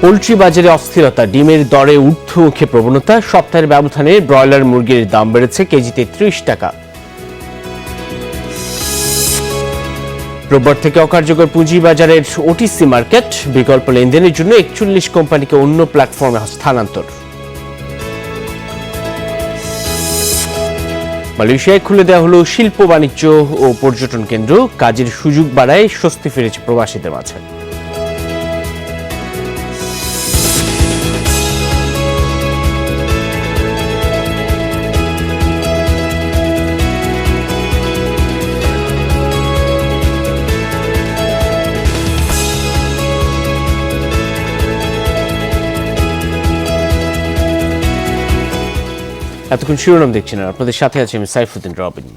Poultry বাজারে অস্থিরতা, ডিমের দরে ঊর্ধ্বমুখী প্রবণতা। সপ্তাহের ব্যবধানে ব্রয়লার মুরগির দাম বেড়েছে কেজিতে ৩০ টাকা। রোববার থেকে অকার্যকর পুঁজিবাজারের ওটিসি মার্কেট, বিকল্প লেনদেনের জন্য ৪১ কোম্পানিকে অন্য প্ল্যাটফর্মে স্থানান্তর। মালয়েশিয়ায় খুলে দেওয়া হলো শিল্প, বাণিজ্য ও পর্যটন কেন্দ্র। কাজের সুযোগ বাড়ায় স্বস্তি ফিরেছে প্রবাসীদের মাঝে। এতক্ষণ শিরোনাম দেখছেন, আপনাদের সাথে আছি আমি সাইফুদ্দিন রবিন।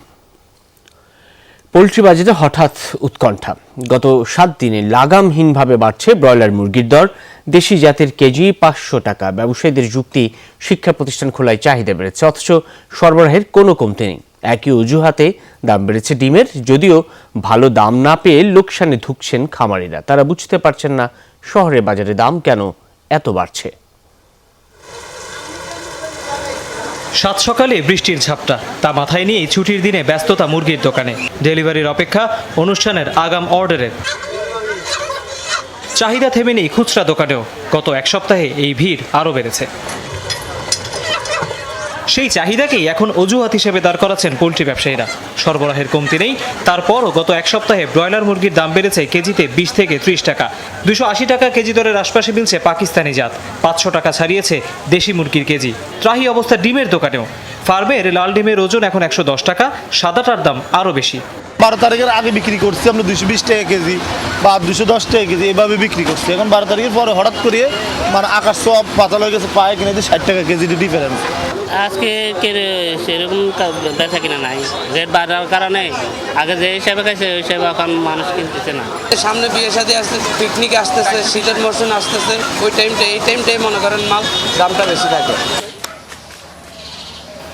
পোল্ট্রি বাজারে হঠাৎ উৎকণ্ঠা। গত 7 দিনে লাগামহীনভাবে বাড়ছে ব্রয়লার মুরগির দর। দেশি জাতের কেজি 500 টাকা। ব্যবসায়ীদের যুক্তি, শিক্ষা প্রতিষ্ঠান খোলায় চাহিদা বেড়েছে, অথচ সরবরাহের কোনো কমতি নেই। একই অজুহাতে দাম বেড়েছে ডিমের। যদিও ভালো দাম না পেয়ে লোকসানে ধুঁকছেন খামারিরা। তারা বুঝতে পারছেন না শহরের বাজারে দাম কেন এত বাড়ছে। সাত সকালে বৃষ্টির ঝাপটা, তা মাথায় নিয়ে ছুটির দিনে ব্যস্ততা মুরগির দোকানে। ডেলিভারির অপেক্ষা অনুষ্ঠানের আগাম অর্ডারের। চাহিদা থেমে নেই খুচরা দোকানেও। গত এক সপ্তাহে এই ভিড় আরও বেড়েছে। সেই চাহিদাকেই এখন অজুহাত হিসেবে দাঁড় করাচ্ছেন পোল্ট্রি ব্যবসায়ীরা। সরবরাহের কমতি নেই, তারপরও গত এক সপ্তাহে ব্রয়লার মুরগির দাম বেড়েছে কেজিতে 20 থেকে 30 টাকা। 280 টাকা কেজি দরের আশপাশে মিলছে পাকিস্তানি জাত। 500 টাকা ছাড়িয়েছে দেশি মুরগির কেজি। ত্রাহি অবস্থা ডিমের দোকানেও। ফার্মের লাল ডিমের ওজন এখন 110 টাকা, সাদাটার দাম আরও বেশি। 12 তারিখের আগে বিক্রি করছি আমরা 220 টাকা কেজি বা 210 টাকা কেজি, এভাবে বিক্রি করছি। এখন 12 তারিখের পরে হঠাৎ করে আকাশ সব পাতাল হয়ে গেছে, পায়ে কিনে 60 টাকা কেজি ডিফারেন্স। আজকে সেরকম বেচা কিনা নাই, রেট বাড়ার কারণে। আগে যে হিসাবে খাইছে ওই হিসাবে এখন মানুষ কিনতেছে না। সামনে বিয়ে শাদী আসতেছে, পিকনিক আসতেছে, শীতের মরশুম আসতেছে, ওই টাইমটাই মনে করেন মাল দামটা বেশি থাকে।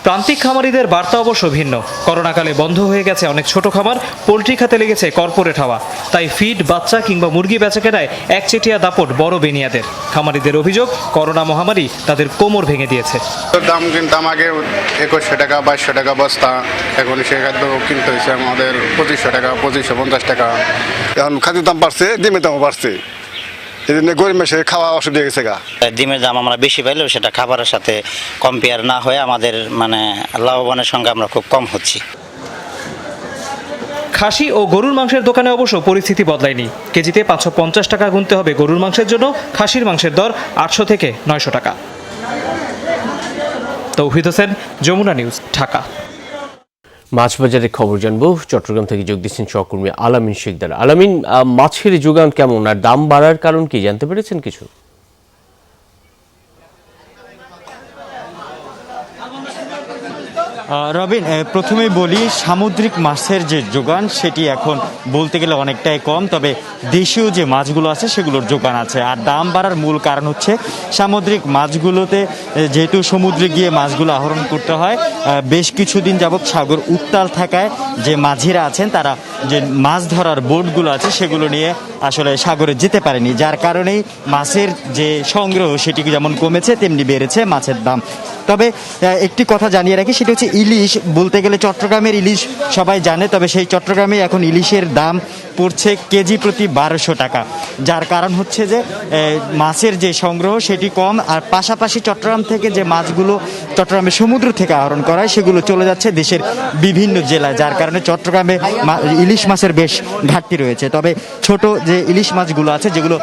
প্রান্তিক খামারিদের বার্তা অবশ্য ভিন্ন। করোনাকালে বন্ধ হয়ে গেছে অনেক ছোট খামার, পোল্ট্রি খাতে লেগেছে কর্পোরেট হাওয়া। তাই ফিড, বাচ্চা কিংবা মুরগি বেচাকেনায় একচেটিয়া দাপট বড় বেনিয়াদের। খামারিদের অভিযোগ, করোনা মহামারী তাদের কোমর ভেঙে দিয়েছে। দাম কিনতাম আগে 2100 টাকা, 2200 টাকা বস্তা। এখন সে খাদ্য কিনতে হয়েছে আমাদের 2500 টাকা, 2550 টাকা। এখন খাদ্যের দাম বাড়ছে, ডিমের দামও বাড়ছে। এই জন্য গরিব মাসে খাওয়া অসুবিধা হয়ে গেছে গা। ডিমের দাম আমরা বেশি পাইলেও সেটা খাবারের সাথে কম্পেয়ার না হয়ে আমাদের লাভবানের সঙ্গে আমরা খুব কম হচ্ছি। খাসি ও গরুর মাংসের দোকানে অবশ্য পরিস্থিতি বদলায়নি। কেজিতে 550 টাকা গুনতে হবে গরুর মাংসের জন্য। খাসির মাংসের দর 800 থেকে 900 টাকা। তৌহিদ হোসেন, যমুনা নিউজ, ঢাকা। মাছ বাজারের খবর জানবো। চট্টগ্রাম থেকে যোগ দিচ্ছেন সহকর্মী আলামিন শেখদার। আলামিন, মাছের যোগান কেমন আর দাম বাড়ার কারণ কি জানতে পেরেছেন কিছু? রবিন, প্রথমেই বলি, সামুদ্রিক মাছের যে যোগান সেটি এখন বলতে গেলে অনেকটাই কম। তবে দেশীয় যে মাছগুলো আছে সেগুলোর যোগান আছে। আর দাম বাড়ার মূল কারণ হচ্ছে সামুদ্রিক মাছগুলোতে যেহেতু সমুদ্রে গিয়ে মাছগুলো আহরণ করতে হয়, বেশ কিছুদিন যাবৎ সাগর উত্তাল থাকায় যে মাঝিরা আছেন তারা যে মাছ ধরার বোটগুলো আছে সেগুলো নিয়ে আসলে সাগরে যেতে পারেনি। যার কারণেই মাছের যে সংগ্রহ সেটি যেমন কমেছে তেমনি বেড়েছে মাছের দাম। তবে একটি কথা জানিয়ে রাখি, সেটা হচ্ছে ইলিশ। বলতে গেলে চট্টগ্রামের ইলিশ সবাই জানে, তবে সেই চট্টগ্রামে এখন ইলিশের দাম পড়ছে কেজি প্রতি 1200 টাকা। যার কারণ হচ্ছে যে মাছের যে সংগ্রহ সেটি কম, আর পাশাপাশি চট্টগ্রাম থেকে যে মাছগুলো চট্টগ্রামের সমুদ্র থেকে আহরণ করা হয় সেগুলো চলে যাচ্ছে দেশের বিভিন্ন জেলায়। যার কারণে চট্টগ্রামে ইলিশ মাছের বেশ ঘাটতি রয়েছে। তবে ছোট যে ইলিশ মাছগুলো আছে, যেগুলো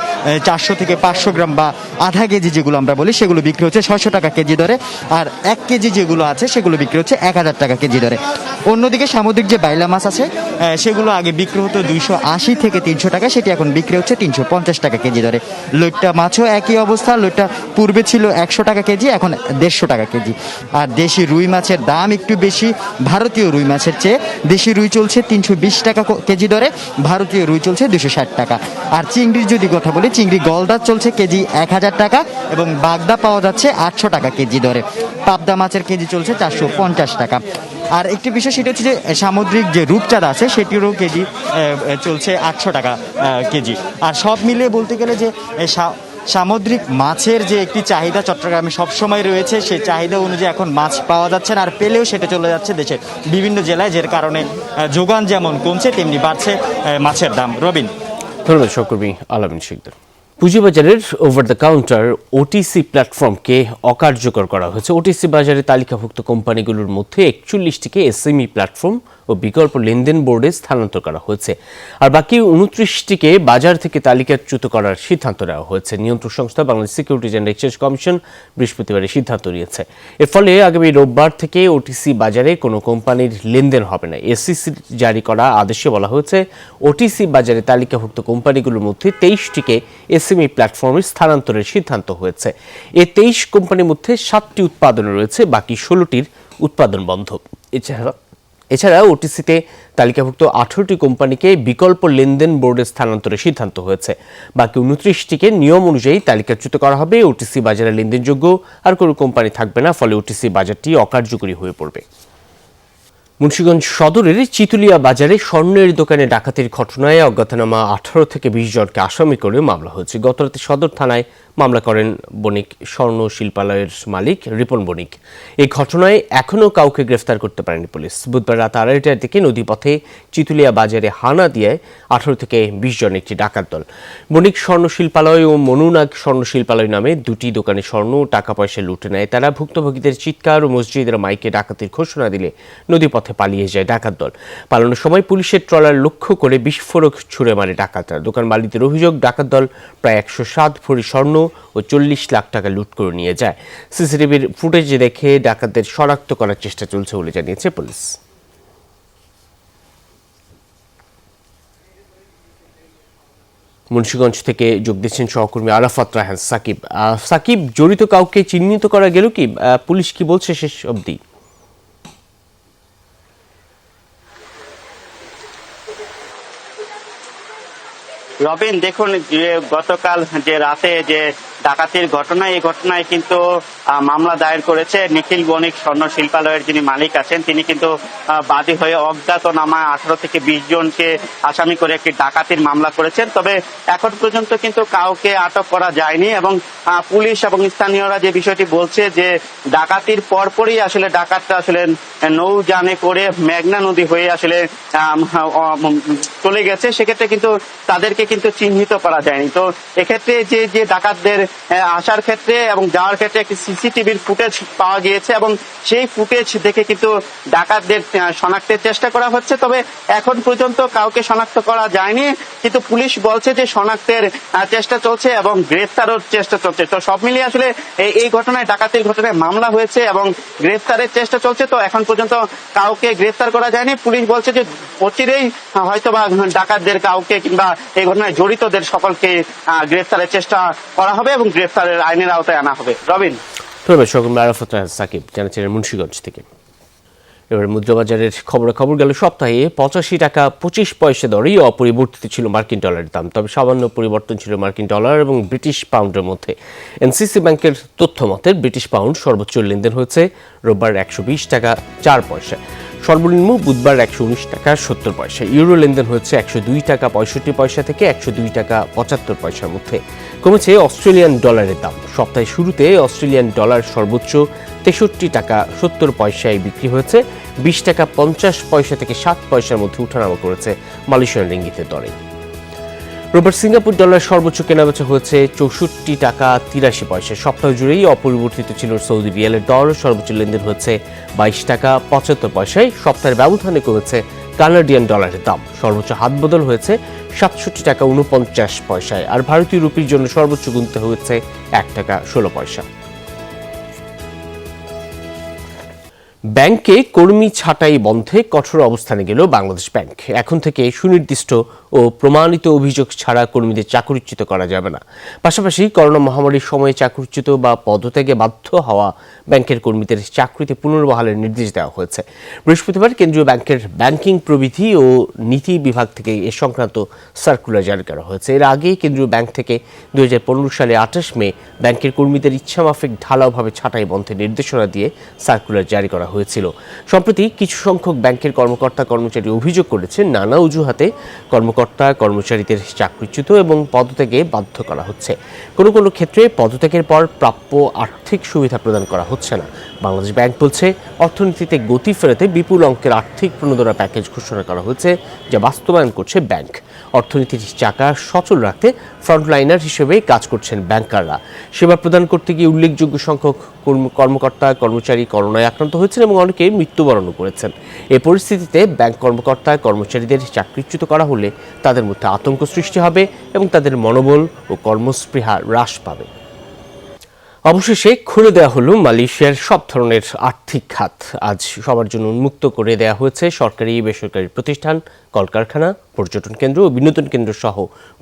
400 থেকে 500 গ্রাম বা আধা কেজি যেগুলো আমরা বলি, সেগুলো বিক্রি হচ্ছে 600 টাকা কেজি দরে। আর 1 কেজি যেগুলো আছে সেগুলো বিক্রি হচ্ছে 1000 টাকা কেজি দরে। অন্যদিকে সামুদ্রিক যে বাইলা মাছ আছে সেগুলো আগে বিক্রি হতো 280 থেকে 300 টাকা, সেটি এখন বিক্রি হচ্ছে 350 টাকা কেজি দরে। লইট্টা মাছও একই অবস্থা। লইট্টা পূর্বে ছিল 100 টাকা কেজি, এখন 150 টাকা কেজি। আর দেশি রুই মাছের দাম একটু বেশি। ভারতীয় রুই মাছের চেয়ে দেশি রুই চলছে 320 টাকা কেজি দরে, ভারতীয় রুই চলছে 260 টাকা। আর চিংড়ির যদি কথা বলি, চিংড়ি গলদা চলছে কেজি 1000 টাকা এবং বাগদা পাওয়া যাচ্ছে 800 টাকা কেজি দরে। পাবদা মাছের কেজি চলছে 450 টাকা। আর একটি বিষয় সেটা হচ্ছে যে সামুদ্রিক যে রূপচাঁদা আছে সেটিরও কেজি চলছে 800 টাকা কেজি। আর সব মিলিয়ে বলতে গেলে যে সামুদ্রিক মাছের যে একটি চাহিদা চট্টগ্রামে সবসময় রয়েছে, সেই চাহিদা অনুযায়ী এখন মাছ পাওয়া যাচ্ছে না, আর পেলেও সেটা চলে যাচ্ছে দেশের বিভিন্ন জেলায়, যার কারণে যোগান যেমন কমছে তেমনি বাড়ছে মাছের দাম। রবিন। ধন্যবাদ সহকর্মী আলামিন শিকদার। পুঁজিবাজারের ওভার দ্য কাউন্টার ওটিসি প্ল্যাটফর্মকে অকার্যকর করা হয়েছে। ওটিসি বাজারে তালিকাভুক্ত কোম্পানিগুলোর মধ্যে 41টিকে এসএমই প্ল্যাটফর্ম ও বিকল্প লেনদেন বোর্ডে স্থানান্তর করা হয়েছে, আর বাকি 29টিকে বাজার থেকে তালিকাচ্যুত করার সিদ্ধান্ত নেওয়া হয়েছে। নিয়ন্ত্রক সংস্থা Bangladesh securities and exchange commission বৃহস্পতিবার এই সিদ্ধান্ত নিয়েছে। এর ফলে আগামী রোববার থেকে ওটিসি বাজারে কোনো কোম্পানির লেনদেন হবে না। এসইসির জারি করা আদেশে বলা হয়েছে, ওটিসি বাজারে তালিকাভুক্ত কোম্পানিগুলোর মধ্যে 23টিকে এসএমই প্ল্যাটফর্মে স্থানান্তরের সিদ্ধান্ত হয়েছে। এই 23 কোম্পানির মধ্যে 7টি উৎপাদনে রয়েছে, বাকি 16টির উৎপাদন বন্ধ। এছাড়া ওটিসিতে তালিকাভুক্ত 18টি কোম্পানিকে বিকল্প লেনদেন বোর্ডে স্থানান্তরের সিদ্ধান্ত হয়েছে। বাকি 29টিকে নিয়ম অনুযায়ী তালিকাচ্যুত করা হবে। ওটিসি বাজারে লেনদেনযোগ্য আর কোনো কোম্পানি থাকবে না, ফলে ওটিসি বাজারটি অকার্যকরী হয়ে পড়বে। মুন্সিগঞ্জ সদরের চিতুলিয়া বাজারে স্বর্ণের দোকানে ডাকাতির ঘটনায় অজ্ঞাতনামা 18 থেকে 20 জনকে আসামি করে মামলা হয়েছে। গতরাতে সদর থানায় মামলা করেন বণিক স্বর্ণ শিল্পালয়ের মালিক রিপন বণিক। এই ঘটনায় এখনও কাউকে গ্রেফতার করতে পারেনি পুলিশ। বুধবার রাত 2:30টার দিকে নদীপথে চিতুলিয়া বাজারে হানা দিয়ে 18 থেকে 20 জন একটি ডাকাত দল বণিক স্বর্ণ শিল্পালয় ও মনুনাগ স্বর্ণ শিল্পালয় নামে দুটি দোকানে স্বর্ণ ও টাকা পয়সা লুটে নেয়। তারা ভুক্তভোগীদের চিৎকার ও মসজিদের মাইকে ডাকাতির ঘোষণা দিলে নদীপথে পালিয়ে যায় ডাকাত দল। পালানোর সময় পুলিশের ট্রলার লক্ষ্য করে বিস্ফোরক ছুড়ে মারে ডাকাতরা। দোকান মালিকদের অভিযোগ, ডাকাত দল প্রায় 107 ভরি স্বর্ণ ও 40 লাখ টাকা লুট করে নিয়ে যায়। সিসিটিভির ফুটেজে দেখে ডাকাতদের শনাক্ত করার চেষ্টা চলছে বলে জানিয়েছে পুলিশ। মুন্সিগঞ্জ থেকে যোগ দিচ্ছেন সহকর্মী আরাফাত রায়হান সাকিব। সাকিব, জড়িত কাউকে চিহ্নিত করা গেল কি? পুলিশ কি বলছে শেষ অবধি? রবিন, দেখুন যে গতকাল যে রাতে যে ডাকাতির ঘটনা, এই ঘটনায় কিন্তু মামলা দায়ের করেছে নিখিল বণিক স্বর্ণ শিল্পালয়ের যিনি মালিক আছেন, তিনি কিন্তু বাদী হয়ে অজ্ঞাতনামা 18 থেকে 20 জনকে আসামি করে একটি ডাকাতির মামলা করেছেন। তবে এখন পর্যন্ত কিন্তু কাউকে আটক করা যায়নি এবং পুলিশ এবং স্থানীয়রা যে বিষয়টি বলছে যে ডাকাতির পরপরই আসলে ডাকাতরা আসলে নৌযানে করে মেঘনা নদী হয়ে আসলে চলে গেছে। সেক্ষেত্রে কিন্তু তাদেরকে কিন্তু চিহ্নিত করা যায়নি। তো এক্ষেত্রে যে ডাকাতদের আসার ক্ষেত্রে এবং যাওয়ার ক্ষেত্রে একটি সিসিটিভির ফুটেজ পাওয়া গিয়েছে এবং সেই ফুটেজ দেখে কিন্তু ডাকাতদের শনাক্তের চেষ্টা করা হচ্ছে। তবে এখন পর্যন্ত কাউকে শনাক্ত করা যায়নি, কিন্তু পুলিশ বলছে যে শনাক্তের চেষ্টা চলছে এবং গ্রেফতারও চেষ্টা চলছে। তো সব মিলিয়ে আসলে এই ঘটনায়, ডাকাতির ঘটনায় মামলা হয়েছে এবং গ্রেফতারের চেষ্টা চলছে। তো এখন পর্যন্ত কাউকে গ্রেফতার করা যায়নি। পুলিশ বলছে যে অচিরেই হয়তোবা ডাকাতদের কাউকে কিংবা এই ঘটনায় জড়িতদের সকলকে গ্রেফতারের চেষ্টা করা হবে এবং গ্রেফতারের আইনের আওতায় আনা হবে। রবিন। ধন্যবাদ সহকর্মী আরাফাত রায়হান সাকিব, জানাচ্ছিলেন মুন্সিগঞ্জ থেকে। এবার মুদ্রাবাজারের খবর গেল সপ্তাহে 85 টাকা 25 পয়সা দরেই অপরিবর্তিত ছিল মার্কিন ডলারের দাম। তবে সামান্য পরিবর্তন ছিল মার্কিন ডলার এবং ব্রিটিশ পাউন্ডের মধ্যে। এনসিসি ব্যাংকের তথ্য মতে ব্রিটিশ পাউন্ড সর্বোচ্চ লেনদেন হয়েছে রোববার 120 টাকা 4 পয়সা, সর্বনিম্ন বুধবার 119 টাকা 70 পয়সা। ইউরো লেনদেন হয়েছে 102 টাকা 65 পয়সা থেকে 102 টাকা 75 পয়সার মধ্যে। কমেছে অস্ট্রেলিয়ান ডলারের দাম। সপ্তাহের শুরুতে অস্ট্রেলিয়ান ডলার সর্বোচ্চ 63 টাকা 70 পয়সায় বিক্রি হয়েছে। 20 টাকা 50 পয়সা থেকে 7 পয়সার মধ্যে উঠানামা করেছে মালয়েশিয়ান রিঙ্গিতের দরে। রোববার সিঙ্গাপুর ডলার সর্বোচ্চ কেনাবেচা হয়েছে 64 টাকা 83 পয়সা। সপ্তাহ জুড়েই অপরিবর্তিত ছিল সৌদি রিয়ালের দর। সর্বোচ্চ লেনদেন হচ্ছে 22 টাকা 75 পয়সায়। সপ্তাহের ব্যবধানে কমেছে কানাডিয়ান ডলারের দাম। সর্বোচ্চ হাত বদল হয়েছে 67 টাকা 49 পয়সায়। আর ভারতীয় রুপির জন্য সর্বোচ্চ গুনতে হয়েছে 1 টাকা 16 পয়সা। ব্যাংকে কর্মী ছাঁটাই বন্ধে কঠোর অবস্থানে গেল বাংলাদেশ ব্যাংক। এখন থেকে সুনির্দিষ্ট ও প্রমাণিত অভিযোগ ছাড়া কর্মীদের চাকরিচ্যুত করা যাবে না। পাশাপাশি করোনা মহামারীর সময়ে চাকরিচ্যুত বা পদত্যাগে বাধ্য হওয়া ব্যাংকের কর্মীদের চাকরিতে পুনর্বহালের নির্দেশ দেওয়া হয়েছে। বৃহস্পতিবার কেন্দ্রীয় ব্যাংকের ব্যাংকিং প্রবিধি ও নীতি বিভাগ থেকে এ সংক্রান্ত সার্কুলার জারি করা হয়েছে। এর আগে কেন্দ্রীয় ব্যাংক থেকে 2015 সালে 28 মে ব্যাংকের কর্মীদের ইচ্ছামাফিক ঢালাওভাবে ছাঁটাই বন্ধের নির্দেশনা দিয়ে সার্কুলার জারি করা হয়েছিল। সম্প্রতি কিছু সংখ্যক ব্যাংকের কর্মকর্তা কর্মচারী অভিযোগ করেছেন নানা অজুহাতে কর্মকর্তা কর্মচারীদের চাকরিচ্যুত এবং পদত্যাগে বাধ্য করা হচ্ছে। কোনো কোনো ক্ষেত্রে পদত্যাগের পর প্রাপ্য আর্থিক সুবিধা প্রদান করা হচ্ছে না। বাংলাদেশ ব্যাংক বলছে অর্থনীতিতে গতি ফেরাতে বিপুল অঙ্কের আর্থিক প্রণোদনা প্যাকেজ ঘোষণা করা হয়েছে, যা বাস্তবায়ন করছে ব্যাংক। অর্থনীতির চাকা সচল রাখতে ফ্রন্টলাইনার হিসেবে কাজ করছেন ব্যাংকাররা। সেবা প্রদান করতে গিয়ে উল্লেখযোগ্য সংখ্যক কর্মকর্তা কর্মচারী করোনায় আক্রান্ত হয়েছেন এবং অনেকে মৃত্যুবরণও করেছেন। এ পরিস্থিতিতে ব্যাংক কর্মকর্তা কর্মচারীদের চাকরিচ্যুত করা হলে তাদের মধ্যে আতঙ্ক সৃষ্টি হবে এবং তাদের মনোবল ও কর্মস্পৃহা হ্রাস পাবে। অবশেষে খুলে দেওয়া হলো মালয়েশিয়ার সব ধরনের আর্থিক খাত। আজ সবার জন্য উন্মুক্ত করে দেওয়া হয়েছে সরকারি বেসরকারি প্রতিষ্ঠান, কলকারখানা, পর্যটন কেন্দ্র ও বিনোদন কেন্দ্র সহ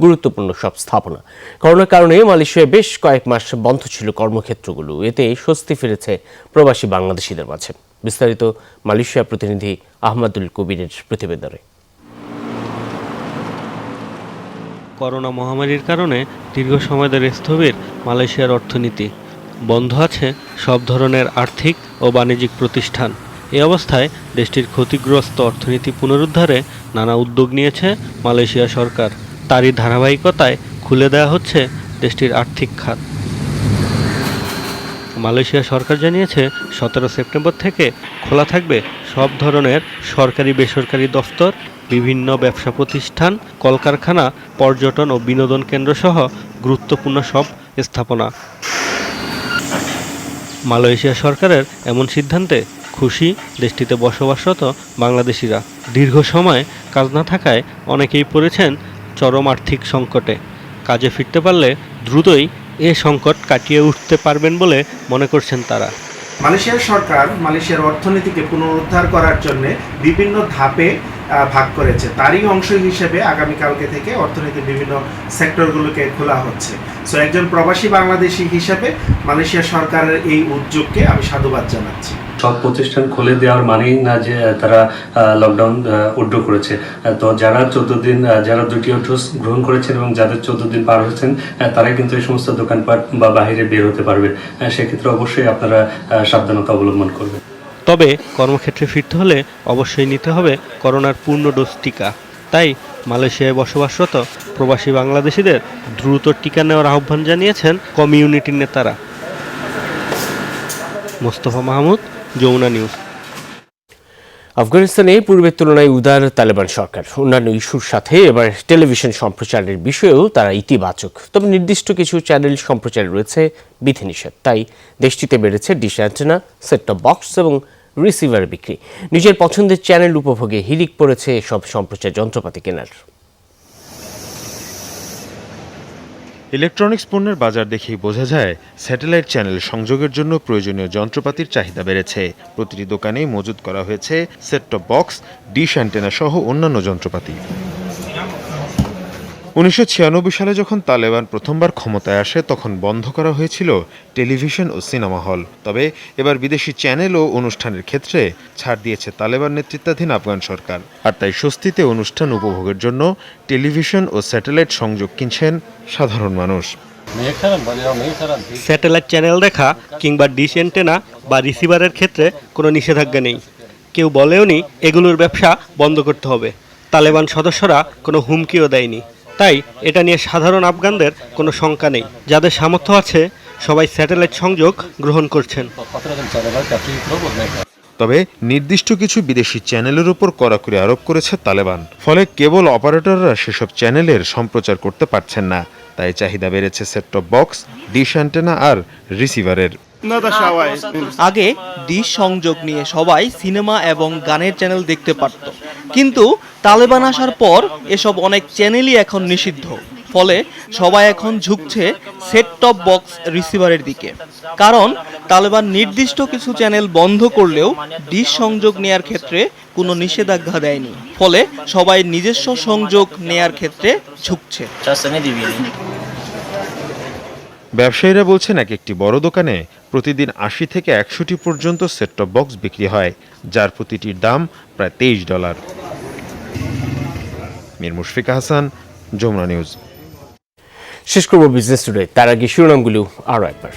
গুরুত্বপূর্ণ সব স্থাপনা। করোনার কারণে মালয়েশিয়ায় বেশ কয়েক মাস বন্ধ ছিল কর্মক্ষেত্রগুলো। এতে স্বস্তি ফিরেছে প্রবাসী বাংলাদেশিদের মাঝে। বিস্তারিত মালয়েশিয়া প্রতিনিধি আহমদুল কবিরের প্রতিবেদনে। করোনা মহামারীর কারণে দীর্ঘ সময় ধরে স্থবির মালয়েশিয়ার অর্থনীতি। বন্ধ আছে সব ধরনের আর্থিক ও বাণিজ্যিক প্রতিষ্ঠান। এই অবস্থায় দেশটির ক্ষতিগ্রস্ত অর্থনীতি পুনরুদ্ধারে নানা উদ্যোগ নিয়েছে মালয়েশিয়া সরকার। তারই ধারাবাহিকতায় খুলে দেওয়া হচ্ছে দেশটির আর্থিক খাত। মালয়েশিয়া সরকার জানিয়েছে 17 সেপ্টেম্বর থেকে খোলা থাকবে সব ধরনের সরকারি বেসরকারি দফতর, বিভিন্ন ব্যবসা প্রতিষ্ঠান, কলকারখানা, পর্যটন ও বিনোদন কেন্দ্র সহ গুরুত্বপূর্ণ সব স্থাপনা। মালয়েশিয়া সরকারের এমন সিদ্ধান্তে খুশি দেশটিতে বসবাসরত বাংলাদেশিরা। দীর্ঘ সময় কাজ না থাকায় অনেকেই পড়েছেন চরম আর্থিক সংকটে। কাজে ফিরতে পারলে দ্রুতই এ সংকট কাটিয়ে উঠতে পারবেন বলে মনে করছেন তারা। মালয়েশিয়ার সরকার মালয়েশিয়ার অর্থনীতিকে পুনরুদ্ধার করার জন্য বিভিন্ন ধাপে ভাগ করেছে। তারই অংশ হিসেবে আগামীকালকে থেকে অর্থনীতির বিভিন্ন সেক্টরগুলোকে খোলা হচ্ছে। সো একজন প্রবাসী বাংলাদেশি হিসেবে মালয়েশিয়া সরকারের এই উদ্যোগকে আমি সাধুবাদ জানাচ্ছি। সব প্রতিষ্ঠান খুলে দেওয়ার মানেই না যে তারা লকডাউন উড্র করেছে। তো যারা 14 দিন যারা দ্বিতীয় ডোজ গ্রহণ করেছেন এবং যাদের 14 দিন পার হয়েছেন তারাই কিন্তু এই সমস্ত দোকানপাট বা বাইরে বের হতে পারবে। সেক্ষেত্রে অবশ্যই আপনারা সাবধানতা অবলম্বন করবেন। তবে কর্মক্ষেত্রে ফিরতে হলে অবশ্যই নিতে হবে করোনার পূর্ণ ডোজ টিকা। তাই মালয়েশিয়ায় বসবাসরত প্রবাসী বাংলাদেশিদের দ্রুত টিকা নেওয়ার আহ্বান জানিয়েছেন কমিউনিটির নেতারা। মোস্তফা মাহমুদ, যমুনা নিউজ। আফগানিস্তানে পূর্বের তুলনায় উদার তালেবান সরকার। অন্যান্য ইস্যুর সাথে এবার টেলিভিশন সম্প্রচারের বিষয়েও তারা ইতিবাচক। তবে নির্দিষ্ট কিছু চ্যানেল সম্প্রচারে রয়েছে বিধিনিষেধ। তাই দেশটিতে বেড়েছে dish antenna, set top box এবং রিসিভার বিক্রি। নিজের পছন্দের চ্যানেল উপভোগে হিড়িক পড়েছে এসব সম্প্রচার যন্ত্রপাতি কেনার। ইলেকট্রনিক্স পণ্যের বাজার দেখেই বোঝা যায় স্যাটেলাইট চ্যানেল সংযোগের জন্য প্রয়োজনীয় যন্ত্রপাতির চাহিদা বেড়েছে। প্রতিটি দোকানেই মজুত করা হয়েছে set top box, dish antenna সহ অন্যান্য যন্ত্রপাতি। 1996 সালে যখন তালেবান প্রথমবার ক্ষমতায় আসে তখন বন্ধ করা হয়েছিল টেলিভিশন ও সিনেমা হল। তবে এবার বিদেশি চ্যানেল ও অনুষ্ঠানের ক্ষেত্রে ছাড় দিয়েছে তালেবান নেতৃত্বাধীন আফগান সরকার। আর তাই স্বস্তিতে অনুষ্ঠান উপভোগের জন্য টেলিভিশন ও স্যাটেলাইট সংযোগ কিনছেন সাধারণ মানুষ। স্যাটেলাইট চ্যানেল দেখা কিংবা ডিশ অ্যান্টেনা বা রিসিভারের ক্ষেত্রে কোনো নিষেধাজ্ঞা নেই। কেউ বলেও নি এগুলোর ব্যবসা বন্ধ করতে হবে। তালেবান সদস্যরা কোনো হুমকিও দেয়নি। তাই এটা নিয়ে সাধারণ আফগানদের কোনো শঙ্কা নেই। যাদের সামর্থ্য আছে সবাই স্যাটেলাইট সংযোগ গ্রহণ করছেন। তবে নির্দিষ্ট কিছু বিদেশি চ্যানেলের উপর কড়াকড়ি আরোপ করেছে তালেবান। ফলে কেবল অপারেটররা সেসব চ্যানেলের সম্প্রচার করতে পারছেন না। তাই চাহিদা বেড়েছে set top box, dish antenna আর রিসিভারের। আগে ডিশ সংযোগ নিয়ে সবাই সিনেমা এবং গানের চ্যানেল দেখতে পারত, কিন্তু তালেবান আসার পর এসব অনেক চ্যানেলই এখন নিষিদ্ধ। ফলে সবাই এখন ঝুঁকছে সেট টপ বক্স রিসিভারের দিকে। কারণ তালেবান নির্দিষ্ট কিছু চ্যানেল বন্ধ করলেও ডিশ সংযোগ নেয়ার ক্ষেত্রে কোনো নিষেধাজ্ঞা দেয়নি। ফলে সবাই নিজস্ব সংযোগ নেয়ার ক্ষেত্রে ঝুঁকছে। ব্যবসায়ীরা বলছেন এক একটি বড় দোকানে প্রতিদিন 80 থেকে 100টি পর্যন্ত সেট টপ বক্স বিক্রি হয়, যার প্রতিটির দাম প্রায় $23। মীর মুশফিক হাসান, যমুনা নিউজ। শেষ করব বিজনেস টুডে, তার আগে শিরোনামগুলো আরও একবার।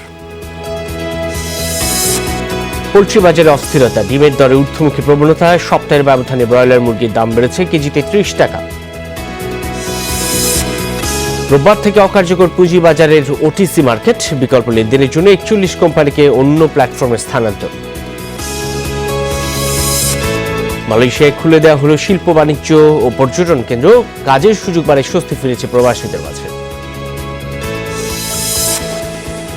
পোল্ট্রি বাজারে অস্থিরতা, ডিমের দরে ঊর্ধ্বমুখী প্রবণতা, সপ্তাহের ব্যবধানে ব্রয়লার মুরগির দাম বেড়েছে কেজিতে 30 টাকা। রোববার থেকে অকার্যকর পুঁজি বাজারের ওটিসি মার্কেট, বিকল্প লেনদেনের জন্য 41 কোম্পানিকে অন্য প্ল্যাটফর্মে স্থানান্তর। মালয়েশিয়ায় খুলে দেওয়া হলো শিল্প, বাণিজ্য ও পর্যটন কেন্দ্র, কাজের সুযোগ বাড়ে, স্বস্তি ফিরেছে প্রবাসীদের মাঝে।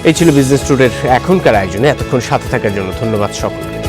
এই ছিল বিজনেস টুডের এখনকার আয়োজনে। এতক্ষণ সাথে থাকার জন্য ধন্যবাদ সকলকে।